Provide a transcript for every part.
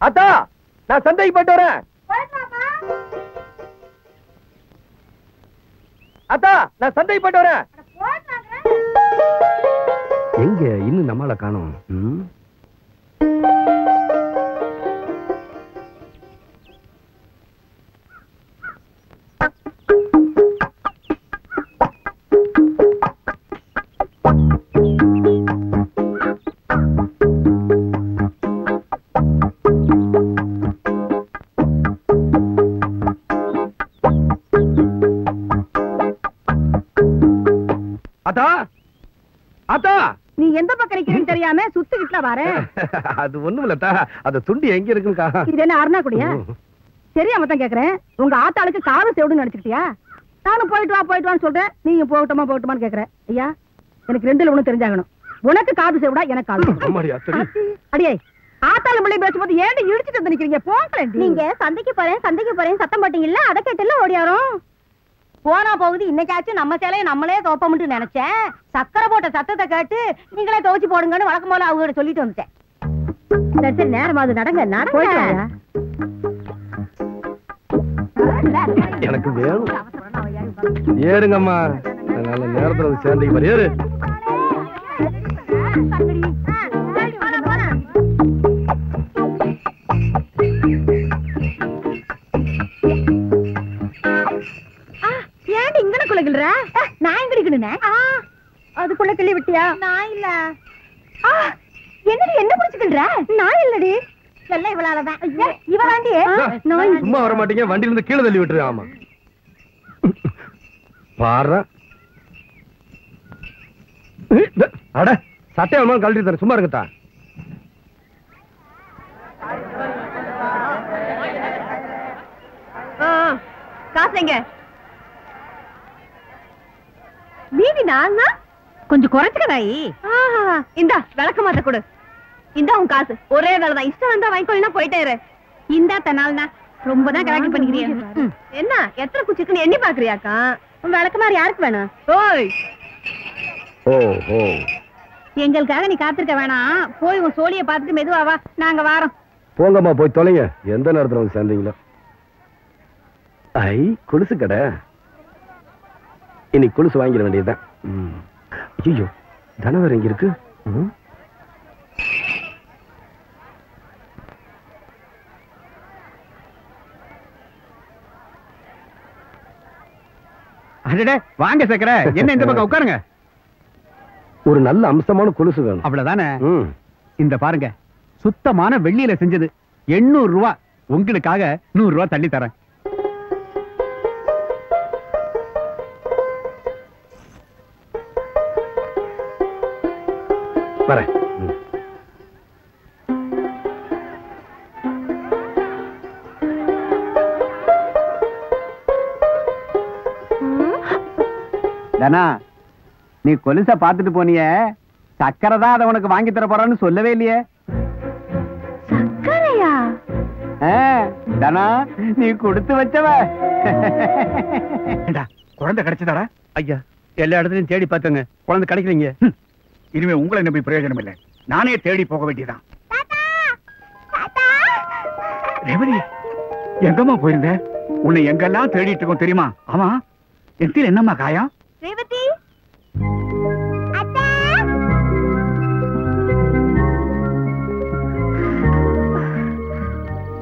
அத்தா நான் சந்தைக்கு போயிட்டு வரேன். அத்தா நான் சந்தைக்கு போயிட்டு வரேன். எங்க இன்னும் நம்மள காணோம். நீ எந்த பக்கம் நிக்கிறேன்னு தெரியாம சுத்திக்கிட்டு வர. அது ஒண்ணும் இல்லத்தா, அது துண்டி எங்க இருக்குன்னு. இது என்ன அருணாக்குடியா? சரியா மொத்தம் கேக்குறேன். உங்க ஆத்தாளுக்கு காது செவிடுன்னு நினைச்சுக்கிட்டியா? நானும் போயிட்டு வான்னு சொல்றேன், நீங்க போகட்டுமான்னு கேக்குறேன். ஐயா எனக்கு ரெண்டுல ஒண்ணு தெரிஞ்சாகணும். உனக்கு காது செவிடா, எனக்கு காது. அடியே ஆத்தாளு பிள்ளை பேசும்போது ஏன் இடிச்சுட்டு வந்து நிக்கிறீங்க? போங்களேன். நீங்க சந்தைக்கு போறேன் சத்தம் போட்டீங்கல்ல, அதை கேட்டுல ஓடியாரோம். போனா போகுது, இன்னைக்காச்சும் நம்ம சேலையை நம்மளே தோப்பமுட்டு நினைச்சேன். சக்கரை போட்ட சத்தத்தை கேட்டு நீங்களே துவச்சு போடுங்கன்னு வழக்கம் போல அவங்க சொல்லிட்டு வந்துட்டேன். சரி நேரமாவது நடங்க. எனக்கு வேணும். ஏறுங்கம்மா, நல்ல நேரத்துல சேர்ந்து பாரு. ஏறு. ஏன்டி இங்கன குலகில்ற? நான் எங்கடி கிடுனேன்? அதுக்குள்ள கிள்ளி விட்டியா? நான் இல்ல. என்னடி என்ன புடிச்சுக்கில்ற? நான் இல்லடி. எல்லாம் இவளாலதான். இவளாண்டி நான் சும்மா வர மாட்டீங்க, வண்டியில இருந்து கீழே தள்ளி விட்டுரு. ஆமா பாரு. அட சட்டை வேணுமா கழட்டி தரேன், சும்மா இருக்கத்தா. காசுங்க மீதி நான் கொஞ்சம் குறைச்சுக்கதாயி. இந்த விளக்க மாத்த கொடு. இந்த உன் காசு ஒரே வேலைதான். இஷ்டம் வந்தா வாங்கிக்கொள்ளா போயிட்டே. இந்த தனால்னா ரொம்ப தான் கராக்கி பண்ணிக்கிறியா? என்ன எத்தனை குச்சிக்குன்னு எண்ணி பாக்குறியாக்கா? உன் விளக்க மாதிரி யாருக்கு வேணும்? ஓய் ஓ எங்களுக்காக நீ காத்திருக்க வேணாம். போய் உன் சோழிய பார்த்துட்டு மெதுவா வா, நாங்க வாரோம். போங்கம்மா, போய் தொலைங்க. எந்த நேரத்துல வந்து சேர்ந்தீங்களோ. ஐ கொலுசு கடை. இன்னைக்கு கொலுசு வாங்கிட வேண்டியதுதான். ஐயோ தனவர் எங்க இருக்கு? வாங்க சேக்கற. என்ன இந்த பக்கம் உட்காருங்க. ஒரு நல்ல அம்சமான கொலுசு வேணும். அவ்வளவுதானே? இந்த பாருங்க, சுத்தமான வெள்ளியில செஞ்சது. 800 ரூபாய். உங்களுக்காக 100 ரூபாய் தள்ளி தரேன். வரேன். தனா, நீ கொலுச பாத்துட்டு போனிய, சக்கரை தான் அதை உனக்கு வாங்கி தர போறான்னு சொல்லவே இல்லையே. சக்கரையா? தனா, நீ கொடுத்து வச்சவ. குழந்தை கிடைச்சதாடா? ஐயா எல்லா இடத்துலயும் தேடி பார்த்தங்க, குழந்தை கிடைக்கலீங்க. இனிமே உங்களை நம்பி பிரயோஜனம் இல்லை. நானே தேடி போக வேண்டியதான். ரேவதி, எங்கம்மா போயிருந்த? உன்னை எங்கெல்லாம் தேடிட்டு இருக்கோம் தெரியுமா? ஆமா, எத்தில என்னம்மா காயம்? ரேவதி,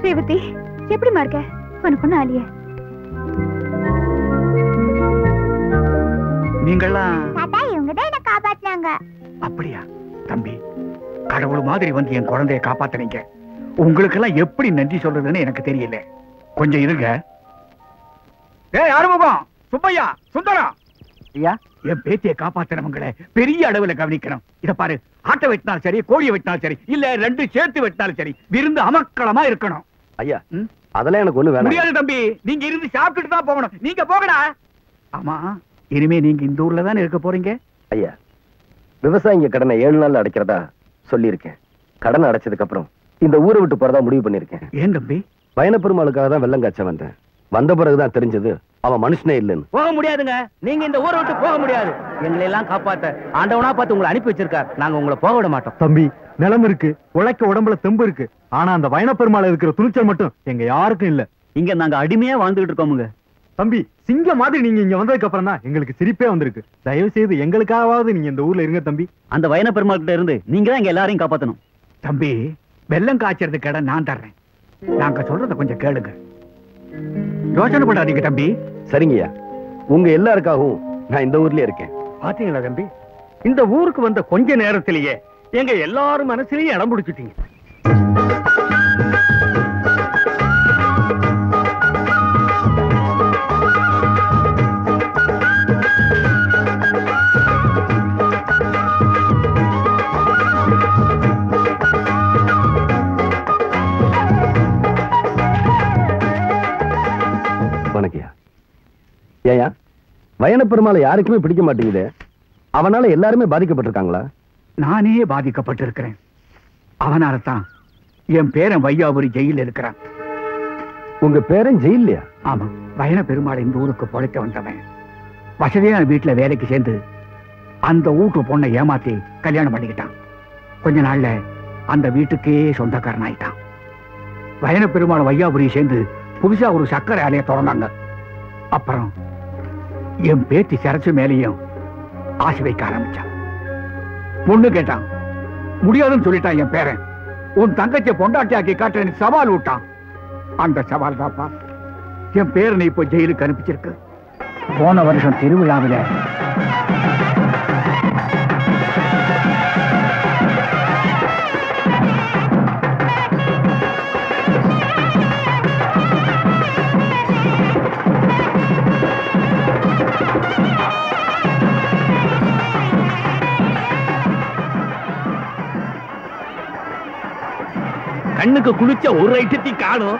ரேவதி எப்படிமா இருக்க? உனக்கு ஒண்ணு ஆலிய? நீங்கெல்லாம் இவங்க தான் என்ன காப்பாத்தினாங்க. அப்படியா? தம்பி, கடவுள் மாதிரி வந்து என் குழந்தைய காப்பாத்துறீங்க. உங்களுக்கு எல்லாம் எப்படி நன்றி சொல்றதுன்னு எனக்கு தெரியல. கொஞ்சம் இருங்க. ஆறுமுகம், சுப்பையா, சுந்தரம், ஐயா, என் பேத்தியை காப்பாத்துறவங்களை பெரிய அளவுல கவனிக்கணும். இத பாரு, ஆட்டை வெட்டினாலும் சரி, கோழியை வெட்டினாலும் சரி, இல்ல ரெண்டு சேர்த்து வெட்டினாலும் சரி, விருந்து அமக்களமா இருக்கணும். ஐயா அதெல்லாம் எனக்கு ஒண்ணு வேணும். முடியாது தம்பி, நீங்க இருந்து சாப்பிட்டுட்டு தான் போகணும். நீங்க போகடா. ஆமா, இனிமே நீங்க இந்த ஊர்ல தானே இருக்க போறீங்க? ஐயா, விவசாயிங்க கடனை 7 நாள்ல அடைக்கிறதா சொல்லியிருக்கேன். கடன் அடைச்சதுக்கு அப்புறம் இந்த ஊரை விட்டு போறதா முடிவு பண்ணிருக்கேன். ஏன் தம்பி? பயணப்பெருமாளுக்காக தான் வெள்ளம் காய்ச்ச வந்தேன். வந்த பிறகுதான் தெரிஞ்சது அவன் மனுஷனே இல்லைன்னு. போக முடியாதுங்க. நீங்க இந்த ஊரை விட்டு போக முடியாது. எங்களை எல்லாம் காப்பாத்த ஆண்டவனா பார்த்து உங்களை அனுப்பி வச்சிருக்கார். நாங்க உங்களை போக விட மாட்டோம். தம்பி, நிலம் இருக்கு, உழைக்க உடம்புல தெம்பு இருக்கு. ஆனா அந்த வைண பெருமாள் இருக்கிற துணிச்சல் மட்டும் எங்க யாருக்கும் இல்ல. இங்க நாங்க அடிமையா வாழ்ந்துகிட்டு இருக்கோமுங்க. தம்பி, சிங்க மாதிரி நீங்க இங்க வந்ததுக்கு அப்புறம் தான் எங்களுக்கு சிரிப்பே வந்திருக்கு. தயவு செய்து எங்களுக்காவது நீங்க இந்த ஊர்ல இருங்க தம்பி. அந்த வைண பெருமாள் கிட்ட இருந்து நீங்க தான் எங்க எல்லாரையும் காப்பாத்தணும். தம்பி, வெள்ளம் காய்ச்சறதுக்கு இடம் நான் தர்றேன். நாங்க சொல்றத கொஞ்சம் கேளுங்க. யோசனை பண்ணாதீங்க தம்பி. சரிங்கய்யா, உங்க எல்லாருக்காகவும் நான் இந்த ஊர்லயே இருக்கேன். பாத்தீங்களா தம்பி, இந்த ஊருக்கு வந்த கொஞ்ச நேரத்திலேயே எங்க எல்லாரும் மனசுலயே இடம் பிடிச்சிட்டீங்க. வணக்கியா. ஏயா, வைண பெருமாளை யாருக்குமே பிடிக்க மாட்டேங்குது. அவனால எல்லாருமே பாதிக்கப்பட்டிருக்காங்களா? நானே பாதிக்கப்பட்டிருக்கிறேன். அவனால தான் என் பேரன் வையாபுரி ஜெயில இருக்கிறான். உங்க பேரன் ஜெயிலையா? ஆமா, வைண பெருமாள் இந்த ஊருக்கு பொழைக்க வந்தவன். வசதியான வீட்டுல வேலைக்கு சேர்ந்து அந்த வீட்டு பொண்ணை ஏமாத்தி கல்யாணம் பண்ணிக்கிட்டான். கொஞ்ச நாள்ல அந்த வீட்டுக்கே சொந்தக்காரன் ஆயிட்டான். வைண பெருமாள் வையாபுரி சேர்ந்து புதுசா ஒரு சர்க்கரை ஆலையை திறந்தாங்க. அப்புறம் என் பேத்தி சரசு மேலேயும் ஆசை வைக்க ஆரம்பிச்சான். பொண்ணு கேட்டான், முடியாதுன்னு சொல்லிட்டான். என் பேரன் உன் தங்கச்சியை பொண்டாட்டியாக்கி காட்டுறேன்னு சவால் விட்டான். அந்த சவால் தாப்பா என் பேரனை இப்போ ஜெயிலுக்கு அனுப்பிச்சிருக்கு. போன வருஷம் திருவிழாவில் கண்ணுக்கு குளிச்ச ஒரு ஐட்டத்தையும் காணும்.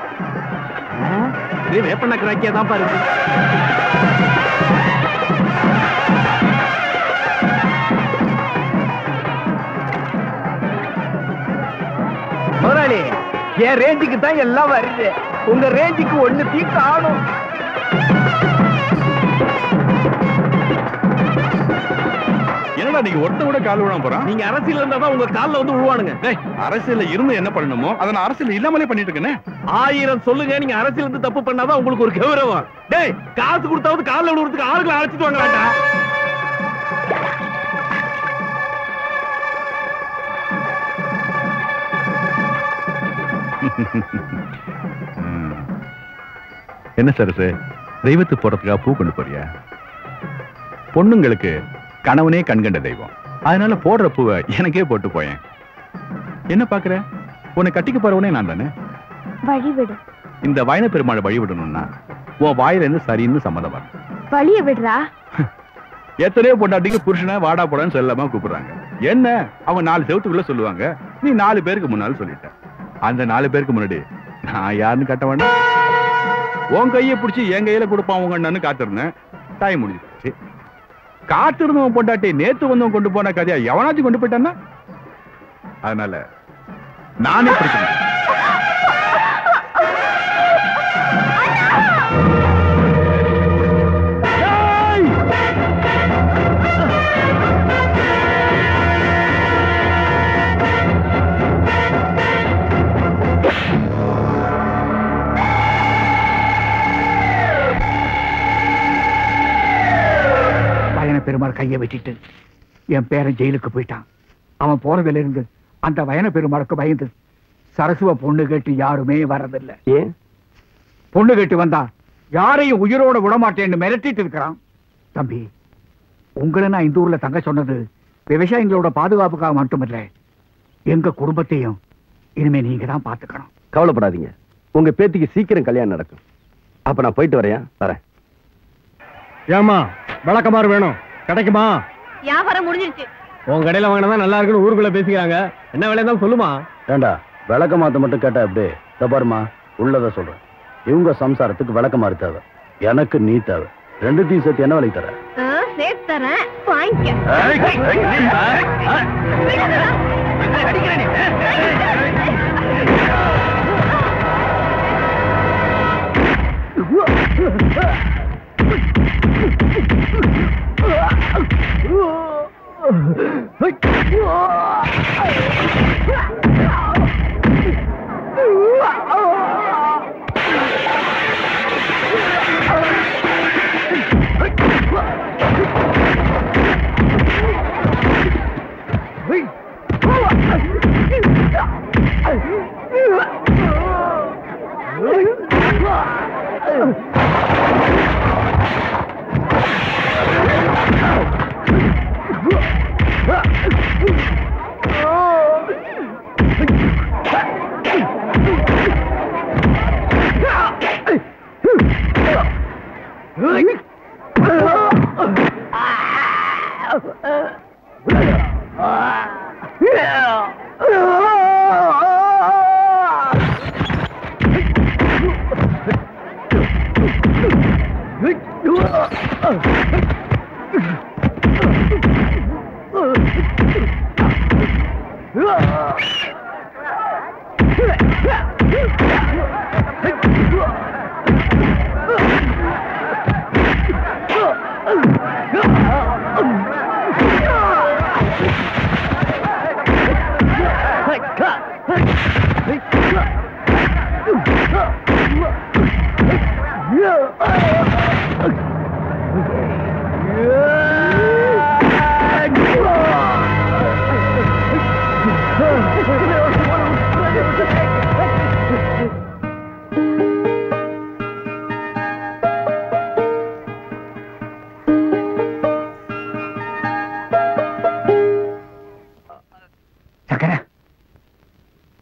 வேப்பண்ண கிராக்கியா தான் பாருங்க. முதலாளி, என் ரேஞ்சுக்கு தான் எல்லாம் வருது. உங்க ரேஞ்சுக்கு ஒண்ணு தீ காணும். என்னடா நீங்க ஒருத்த கூட கால் விழாம போறான்? நீங்க அரசியல் இருந்தா தான் உங்க கால்ல வந்து விழுவானுங்க. அரசியல்ல இருந்து என்ன பண்ணணுமோ அதை நான் அரசியல் இல்லாமலே பண்ணிட்டு இருக்கேனே. 1000 சொல்லுங்க, நீங்க அரசியல் இருந்து தப்பு பண்ணாதான் உங்களுக்கு ஒரு கௌரவம். டேய், காசு கொடுத்தாவது கால்ல விழுறதுக்கு ஆளுகளை அழைச்சிட்டு வாங்கலாம்டா. என்ன சரசு, தெய்வத்து போறதுக்காக பூ கொண்டு போறியா? பொண்ணுங்களுக்கு கணவனே கண்கண்ட தெய்வம். அதனால போடுற பூவை எனக்கே போட்டு போயேன். என்ன பாக்குற? உன்னை கட்டிக்க போறவனே நான் தானே. வழிவிடு. இந்த வைண பெருமாளை வழிவிடணும்னா உன் வாயில இருந்து சரின்னு சம்மதம் வரும். வழிய விடுறா. எத்தனையோ பொண்டாட்டிக்கு புருஷனை வாடா போடான்னு சொல்லாம கூப்பிடுறாங்க. என்ன, அவங்க 4 செவத்துக்குள்ள சொல்லுவாங்க. நீ 4 பேருக்கு முன்னால சொல்லிட்ட. அந்த 4 பேருக்கு முன்னாடி நான் யாருன்னு கட்ட வேண்டாம். உன் கையை பிடிச்சி என் கையில கொடுப்பான் உங்க அண்ணன்னு காத்திருந்தேன். டைம் முடிஞ்சு போச்சு. காத்திருந்தவன் பொண்டாட்டி நேத்து வந்தவன் கொண்டு போன கதையா எவனாச்சும் கொண்டு போயிட்டான்னா அதனால நானே பிடிச்சேன். பெருமாள் கையை வெட்டிட்டு என் பேரன் ஜெயிலுக்கு போயிட்டான். அவன் போறதுல இருந்து அந்த வயன பெருமாளுக்கு பயந்து சரசுவ பொண்ணு கேட்டு யாருமே வரதில்லை. ஏன்? பொண்ணு கேட்டு வந்தா யாரையும் உயிரோட விடமாட்டேன்னு மிரட்டிட்டு இருக்கிறான். தம்பி, உங்களை நான் இந்த ஊர்ல தங்க சொன்னது விவசாயிகளோட பாதுகாப்புக்காக மட்டுமில்லை, எங்க குடும்பத்தையும் இனிமே நீங்க தான் பாத்துக்கணும். கவலைப்படாதீங்க, உங்க பேத்திக்கு சீக்கிரம் கல்யாணம் நடக்கும். அப்ப நான் போயிட்டு வரேன். ஏமா விளக்கமாறு வேணும், கிடைக்குமா? வியாபாரம் முடிஞ்சிருச்சு. உங்க கடையில வாங்கினதான் நல்லா இருக்குன்னு ஊருக்குள்ள பேசிக்கிறாங்க. என்ன வேலையா தான் சொல்லுமா. ஏண்டா விளக்க மாத்த மட்டும் கேட்டா அப்படியே தபாருமா, உள்ளத சொல்றேன். இவங்க சம்சாரத்துக்கு விளக்க மாறு தேவை, எனக்கு நீ தேவை. 2 சேர்த்து என்ன விலைக்கு தர? சேர்த்து தரேன், வாங்கிக்க.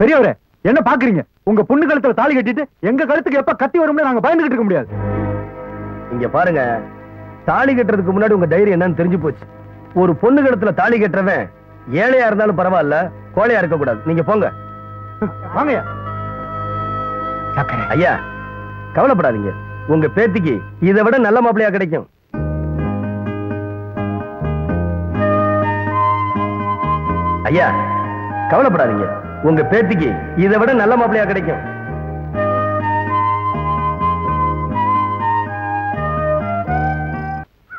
பெரியவரே, என்ன பாக்குறீங்க? உங்க பொண்ணு கழுத்துல தாலி கட்டிட்டு எங்க கழுத்துக்கு எப்ப கத்தி வரும்னு நாங்க பயந்துகிட்டு இருக்க முடியாது. இங்க பாருங்க, தாலி கட்டுறதுக்கு முன்னாடி உங்க தைரியம் என்னன்னு தெரிஞ்சு போச்சு. ஒரு பொண்ணு கழுத்துல தாலி கட்டுறவன் ஏழையா இருந்தாலும் பரவாயில்ல, கோழையா இருக்க கூடாது. நீங்க போங்க. வாங்க ஐயா, கவலைப்படாதீங்க. உங்க பேத்திக்கு இதை விட நல்ல மாப்பிள்ளையா கிடைக்கும். ஐயா, கவலைப்படாதீங்க. உங்க பேத்திக்கு இதை விட நல்ல மாப்பிள்ளையா கிடைக்கும்.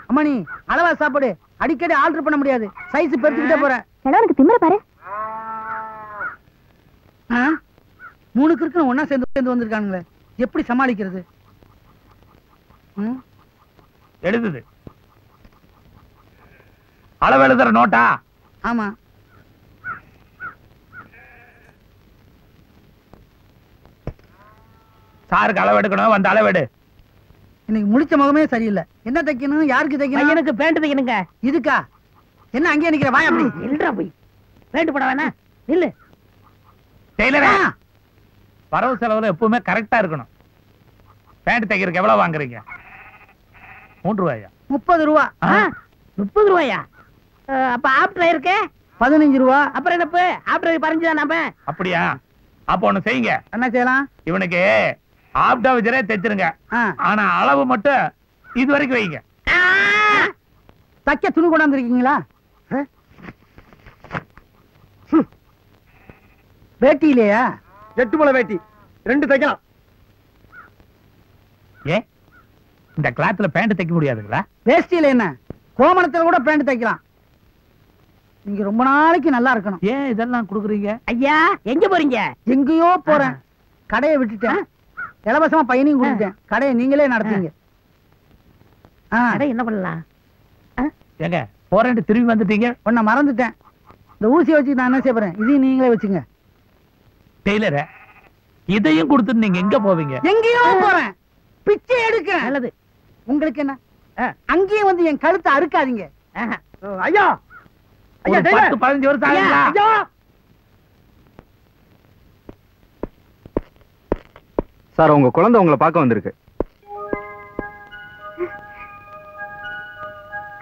அம்மா, நீ அளவா சாப்பாடு அடிக்கடி ஆல்டர் பண்ண முடியாது. சைஸ் பெருத்துக்கிட்டே போற. எனக்கு திமிர பாரு. 3 கிறுக்கு ஒன்னா சேர்ந்து வந்திருக்கானுங்களே, எப்படி சமாளிக்கிறது? எழுதுது அளவு எழுதுற நோட்டா? ஆமா. சாருக்கு அளவு எடுக்கணும், வந்து அளவெடு. இன்னைக்கு முழிச்ச முகமே சரியில்லை. என்ன தைக்கணும்? யாருக்கு தைக்கணும்? எனக்கு பேண்ட் தைக்கணுங்க. இதுக்கா? என்ன அங்கேயே நிக்கிற? வாய் அப்படி இல்லடா போய் பேண்ட் போட வேணா. இல்ல டெய்லரா, வரவு செலவுல எப்பவுமே கரெக்டா இருக்கணும். பேண்ட் தைக்கிறதுக்கு எவ்வளவு வாங்குறீங்க? 3 ரூபாயா? 30 ரூபா. 30 ரூபாயா? அப்ப ஆப்டர் இருக்கு 15 ரூபா. அப்புறம் என்னப்பு ஆப்டர் பறிஞ்சுதான் நாம. அப்படியா? அப்ப ஒண்ணு செய்யுங்க. என்ன செய்யலாம்? இவனுக்கு ஆப்டா வஜரே தைச்சிருங்க. ஆனா அளவு மட்டும் இது வரைக்கும் வைங்க. தைக்க துணி கொண்டாந்து இருக்கீங்களா? வேட்டி இல்லையா? 8 முழ வேட்டி 2 தைக்கலாம். ஏ, இந்த கிளாத்ல பேண்ட் தைக்க முடியாதுங்களா? வேஷ்டியில என்ன, கோமணத்துல கூட பேண்ட் தைக்கலாம். நீங்க ரொம்ப நாளைக்கு நல்லா இருக்கணும். ஏன் இதெல்லாம் குடுக்குறீங்க? ஐயா, எங்க போறீங்க? எங்கேயோ போறேன். கடையை விட்டுட்டேன். இலவசமா பையனையும் கொடுத்தேன். கடையை நீங்களே நடத்துங்க. என்ன பண்ணலாம்? ஏங்க, போறேன்ட்டு திரும்பி வந்துட்டீங்க. உன்னை மறந்துட்டேன். இந்த ஊசியை வச்சு நான் என்ன செய்ய போறேன்? இதையும் நீங்களே வச்சுங்க. டெய்லர, இதையும் கொடுத்துட்டு நீங்க எங்க போவீங்க? எங்கேயோ போறேன். பிச்சை எடுக்கிறேன். நல்லது. உங்களுக்கு என்ன? அங்கேயும் வந்து என் கழுத்தை அறுக்காதீங்க. ஐயா, ஒரு 10-15 வருஷம் ஆகுங்களா? சார், உங்க குழந்தை உங்களை பார்க்க வந்திருக்கு.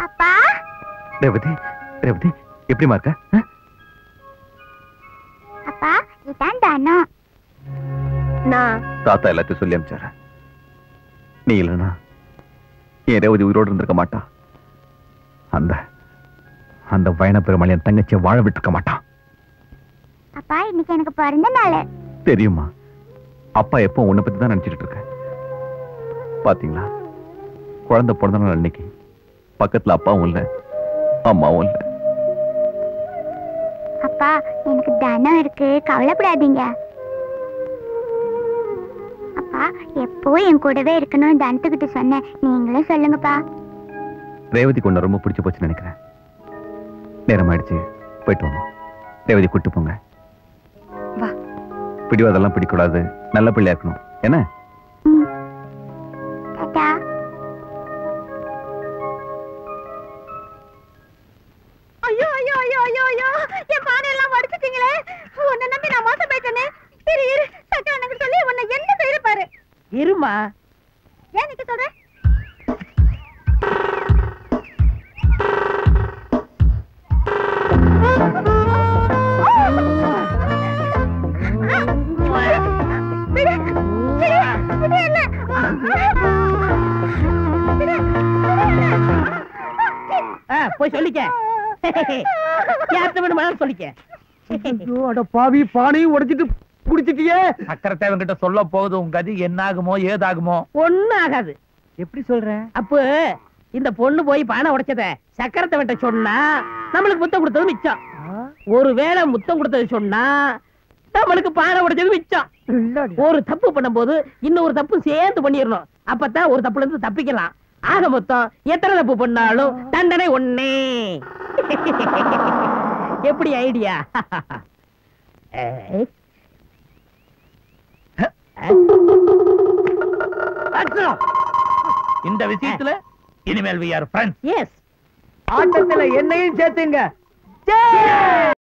அப்பா, ரேவதி, ரேவதி எப்படிமா இருக்க? அப்பா இதான் தானா? நான் தாத்தா எல்லாத்தையும் சொல்லி அனுப்பிச்சாரு. நீ இல்லைன்னா என் ரேவதி உயிரோடு இருந்திருக்க மாட்டா. அந்த அந்த வயன பெருமாள் என் தங்கச்சியை வாழ விட்டுருக்க மாட்டான். அப்பா, இன்னைக்கு எனக்கு பிறந்த நாள். தெரியுமா? அப்பா எப்போ உன்னை பத்தி தான் நினைச்சிட்டு இருக்க. பாத்தீங்களா, குழந்தை பிறந்த நாள் அன்னைக்கு பக்கத்துல அப்பாவும் இல்ல, அம்மாவும் இல்ல. அப்பா, எனக்கு தனம் இருக்கு, கவலைப்படாதீங்க. அப்பா, எப்போ என் கூடவே இருக்கணும் தனத்துக்கிட்ட சொன்னேன். நீங்களும் சொல்லுங்கப்பா. ரேவதிக்கு ஒண்ணு ரொம்ப பிடிச்சு போச்சுன்னு நினைக்கிறேன். நேரம் ஆயிடுச்சு, போயிட்டு வாங்க. ரேவதி கூட்டு போங்க. வா. பிடிவாதெல்லாம் பிடிக்கூடாது, நல்ல பிள்ளையா இருக்கணும். என்ன? டாடா. ஐயோ ஐயோ ஐயோ ஐயோ ஐயோ, என் பானை எல்லாம் வடிச்சிட்டீங்களே. உன்னை நம்பி நான் மோசம் போயிட்டேனே. இரு இரு, சக்கரை எனக்கு சொல்லி உன்னை என்ன செய்ய பாரு. இருமா. ஏன் நிக்க சொல்ற? போய் சொல்லிக்க. யார்கிட்ட வேணுமானாலும் சொல்லிக்க. அட பாவி, பானையும் உடைச்சிட்டு குடிச்சிட்டியே. சக்கரை தேவங்கிட்ட சொல்ல போகுது உங்க கதி என்ன ஆகுமோ ஏதாகுமோ. ஒண்ணும் ஆகாது. எப்படி சொல்ற? அப்ப இந்த பொண்ணு போய் பானை உடைச்சத சக்கரத்தை விட்ட சொன்னா நம்மளுக்கு முத்தம் கொடுத்தது மிச்சம். ஒருவேளை முத்தம் கொடுத்தது சொன்னா நம்மளுக்கு பானை உடைச்சது மிச்சம். ஒரு தப்பு பண்ணும்போது இன்னொரு தப்பு சேர்ந்து பண்ணிடணும். அப்பதான் ஒரு தப்புல இருந்து தப்பிக்கலாம். ஆக மொத்தம் எத்தனை தப்பு பண்ணாலும் தண்டனை ஒண்ணே. எப்படி ஐடியா? இந்த விஷயத்துல இனிமேல் we are friends. எஸ். ஆட்டத்துல என்னையும் சேர்த்துங்க.